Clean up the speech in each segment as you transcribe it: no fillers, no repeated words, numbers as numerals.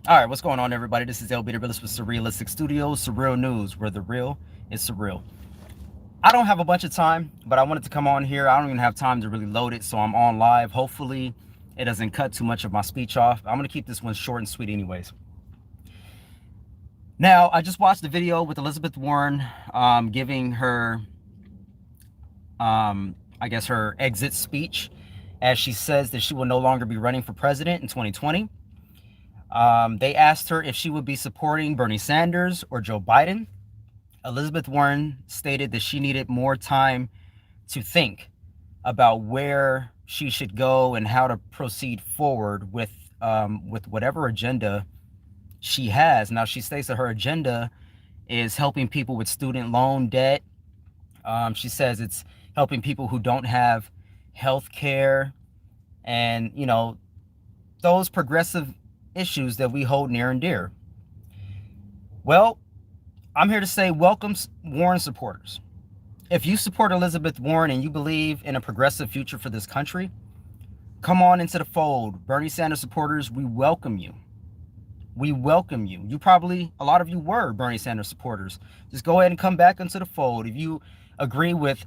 All right, what's going on, everybody? This is LB the Realist with Surrealistic Studios, Surreal News, where the real is surreal. I don't have a bunch of time, but I wanted to come on here. I don't even have time to really load it, so I'm on live. Hopefully, it doesn't cut too much of my speech off. I'm going to keep this one short and sweet anyways. Now, I just watched the video with Elizabeth Warren giving her, I guess, her exit speech, as she says that she will no longer be running for president in 2020. They asked her if she would be supporting Bernie Sanders or Joe Biden. Elizabeth Warren stated that she needed more time to think about where she should go and how to proceed forward with whatever agenda she has. Now, she states that her agenda is helping people with student loan debt. She says it's helping people who don't have health care and, those progressive issues that we hold near and dear. Well, I'm here to say welcome, Warren supporters. If you support Elizabeth Warren and you believe in a progressive future for this country, come on into the fold. Bernie Sanders supporters, we welcome you. We welcome you. A lot of you were Bernie Sanders supporters. Just go ahead and come back into the fold. If you agree with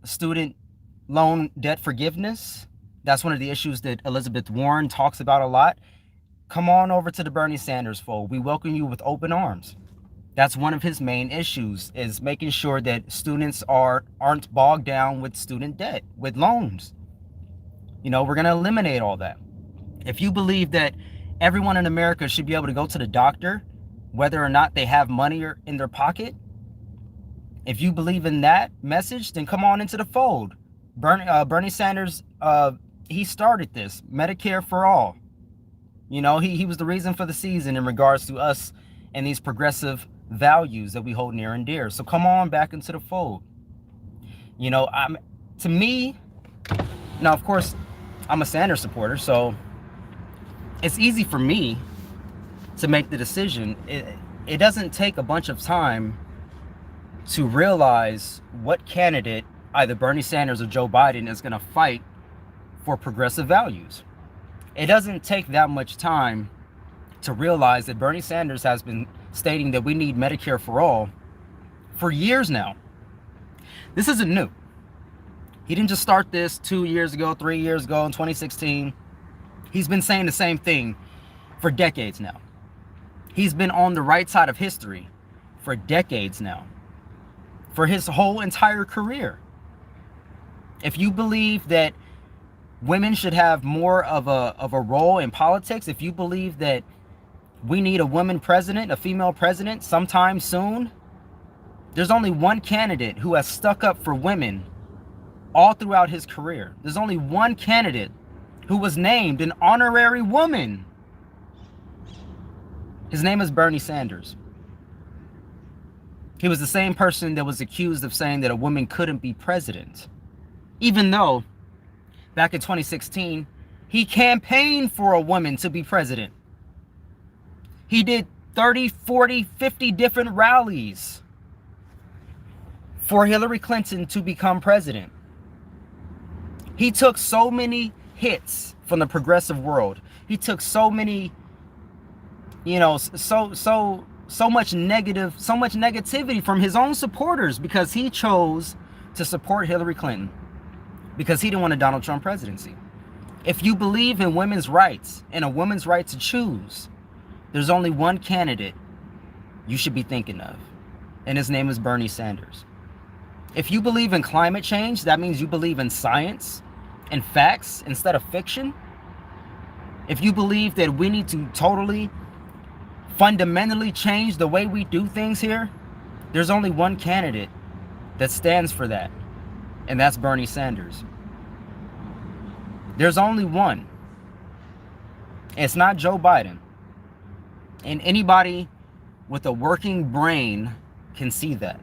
student loan debt forgiveness, that's one of the issues that Elizabeth Warren talks about a lot. Come on over to the Bernie Sanders fold. We welcome you with open arms. That's one of his main issues, is making sure that students aren't bogged down with student debt, with loans. We're going to eliminate all that. If you believe that everyone in America should be able to go to the doctor, whether or not they have money in their pocket, if you believe in that message, then come on into the fold. Bernie Sanders, he started this, Medicare for all. He was the reason for the season in regards to us and these progressive values that we hold near and dear. So come on back into the fold. To me, now, of course, I'm a Sanders supporter, so it's easy for me to make the decision. It doesn't take a bunch of time to realize what candidate, either Bernie Sanders or Joe Biden, is going to fight for progressive values. It doesn't take that much time to realize that Bernie Sanders has been stating that we need Medicare for all for years now. This isn't new. He didn't just start this 2 years ago, 3 years ago, in 2016. He's been saying the same thing for decades now. He's been on the right side of history for decades now, for his whole entire career. If you believe that women should have more of a role in politics, if you believe that we need a woman president, a female president sometime soon, there's only one candidate who has stuck up for women all throughout his career. There's only one candidate who was named an honorary woman. His name is Bernie Sanders. He was the same person that was accused of saying that a woman couldn't be president, even though back in 2016, he campaigned for a woman to be president. He did 30, 40, 50 different rallies for Hillary Clinton to become president. He took so many hits from the progressive world. He took so many, so much negativity from his own supporters because he chose to support Hillary Clinton, because he didn't want a Donald Trump presidency. If you believe in women's rights and a woman's right to choose, there's only one candidate you should be thinking of, and his name is Bernie Sanders. If you believe in climate change, that means you believe in science and facts instead of fiction. If you believe that we need to totally, fundamentally change the way we do things here, there's only one candidate that stands for that, and that's Bernie Sanders. There's only one. It's not Joe Biden. And anybody with a working brain can see that.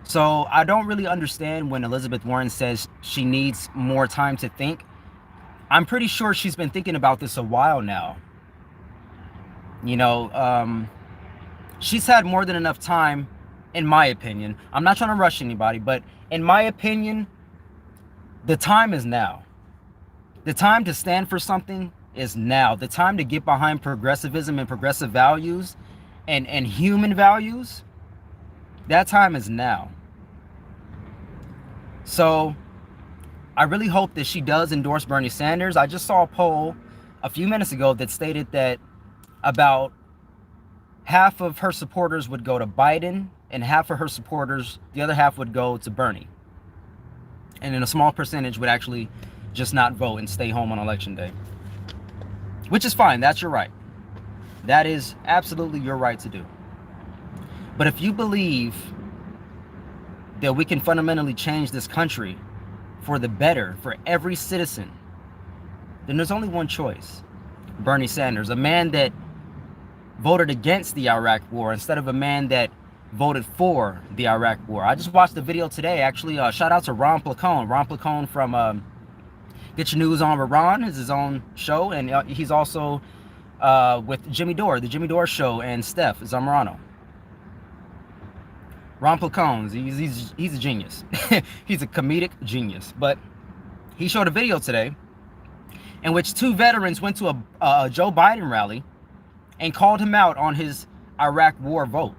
So I don't really understand when Elizabeth Warren says she needs more time to think. I'm pretty sure she's been thinking about this a while now. She's had more than enough time, in my opinion. I'm not trying to rush anybody, but in my opinion, the time is now. The time to stand for something is now. The time to get behind progressivism and progressive values and human values, that time is now. So I really hope that she does endorse Bernie Sanders. I just saw a poll a few minutes ago that stated that about half of her supporters would go to Biden and half of her supporters, the other half, would go to Bernie. And then a small percentage would actually just not vote and stay home on election day. Which is fine. That's your right. That is absolutely your right to do. But if you believe that we can fundamentally change this country for the better, for every citizen, then there's only one choice. Bernie Sanders, a man that voted against the Iraq war instead of a man that voted for the Iraq war. I just watched the video today, actually. Shout out to Ron Placone. Ron Placone from Get Your News on Ron is his own show, and he's also with Jimmy Dore, the Jimmy Dore Show, and Steph Zamorano. Ron Placone, he's a genius. He's a comedic genius. But he showed a video today in which two veterans went to a Joe Biden rally and called him out on his Iraq war vote.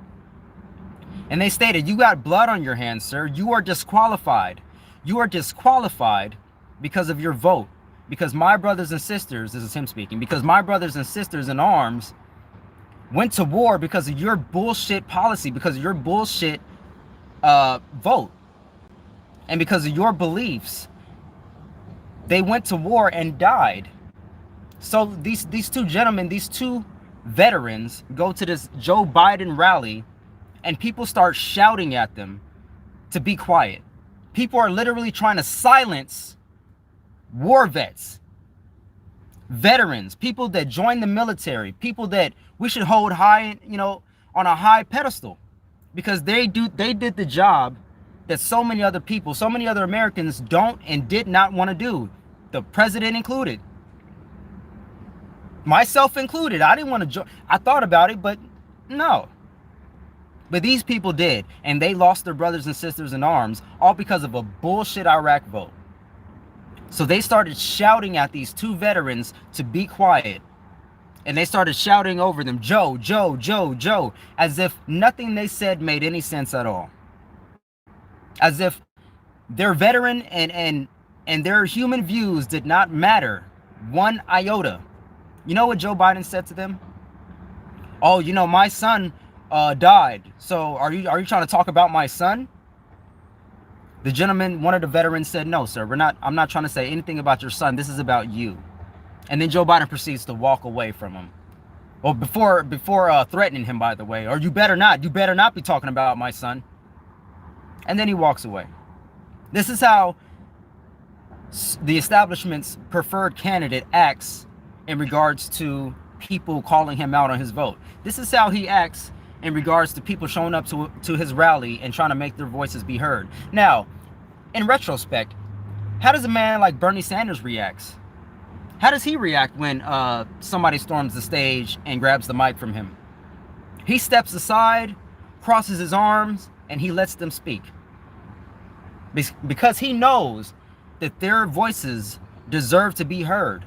And they stated, "You got blood on your hands, sir. You are disqualified. You are disqualified because of your vote. Because my brothers and sisters," this is him speaking, "because my brothers and sisters in arms went to war because of your bullshit policy, because of your bullshit vote, and because of your beliefs. They went to war and died." So these two gentlemen, these two veterans, go to this Joe Biden rally, and people start shouting at them to be quiet. People are literally trying to silence war vets, veterans, people that joined the military, people that we should hold high, on a high pedestal, because they did the job that so many other people, so many other Americans don't and did not want to do, the president included, myself included. I didn't want to join. I thought about it, but no. But these people did, and they lost their brothers and sisters in arms, all because of a bullshit Iraq vote. So they started shouting at these two veterans to be quiet. And they started shouting over them, "Joe, Joe, Joe, Joe," as if nothing they said made any sense at all. As if their veteran and their human views did not matter one iota. You know what Joe Biden said to them? "Oh, my son died. So are you trying to talk about my son?" The gentleman, one of the veterans, said, "No, sir, I'm not trying to say anything about your son. This is about you." And then Joe Biden proceeds to walk away from him. Well, before threatening him, by the way, or you better not be talking about my son. And then he walks away. This is how the establishment's preferred candidate acts in regards to people calling him out on his vote. This is how he acts in regards to people showing up to his rally and trying to make their voices be heard. Now, in retrospect, how does a man like Bernie Sanders react? How does he react when somebody storms the stage and grabs the mic from him? He steps aside, crosses his arms, and he lets them speak. Because he knows that their voices deserve to be heard.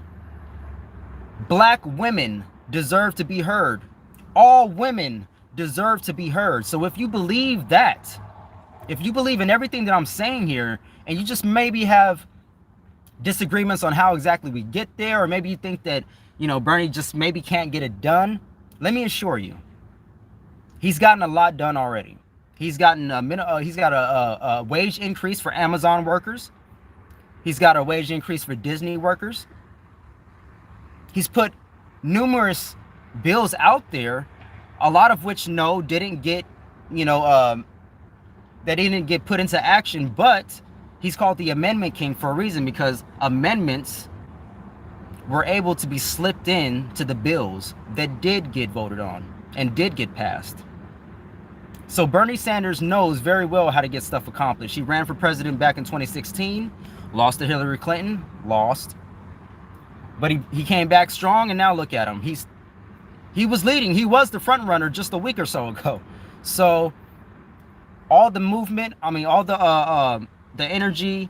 Black women deserve to be heard. All women deserve to be heard. So if you believe that, if you believe in everything that I'm saying here, and you just maybe have disagreements on how exactly we get there, or maybe you think that, Bernie just maybe can't get it done, let me assure you, he's gotten a lot done already. He's gotten he's got a wage increase for Amazon workers. He's got a wage increase for Disney workers. He's put numerous bills out there, a lot of which didn't get, that didn't get put into action, but he's called the Amendment King for a reason, because amendments were able to be slipped in to the bills that did get voted on and did get passed. So Bernie Sanders knows very well how to get stuff accomplished. He ran for president back in 2016, lost to Hillary Clinton, lost. But he came back strong, and now look at him. He was leading. He was the front runner just a week or so ago. So all the movement, all the energy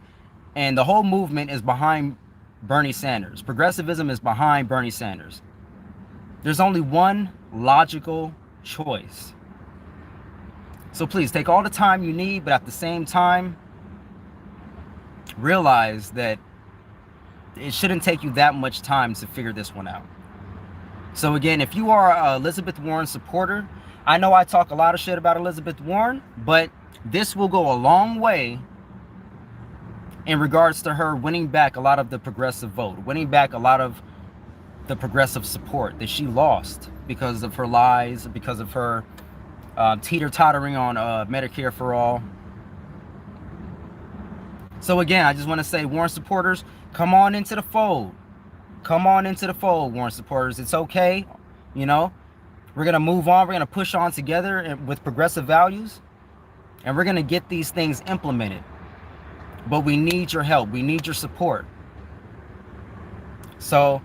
and the whole movement is behind Bernie Sanders. Progressivism is behind Bernie Sanders. There's only one logical choice. So please take all the time you need, but at the same time, realize that it shouldn't take you that much time to figure this one out. So again, if you are an Elizabeth Warren supporter, I know I talk a lot of shit about Elizabeth Warren, but this will go a long way in regards to her winning back a lot of the progressive vote, winning back a lot of the progressive support that she lost because of her lies, because of her teeter-tottering on Medicare for all. So again, I just want to say, Warren supporters, come on into the fold. Come on into the fold, Warren supporters. It's okay. You know, we're going to move on. We're going to push on together with progressive values. And we're going to get these things implemented. But we need your help. We need your support. So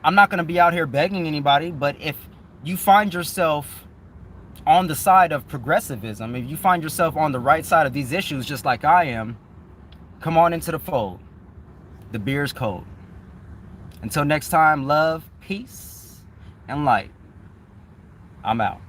I'm not going to be out here begging anybody. But if you find yourself on the side of progressivism, if you find yourself on the right side of these issues, just like I am, come on into the fold. The beer is cold. Until next time, love, peace, and light. I'm out.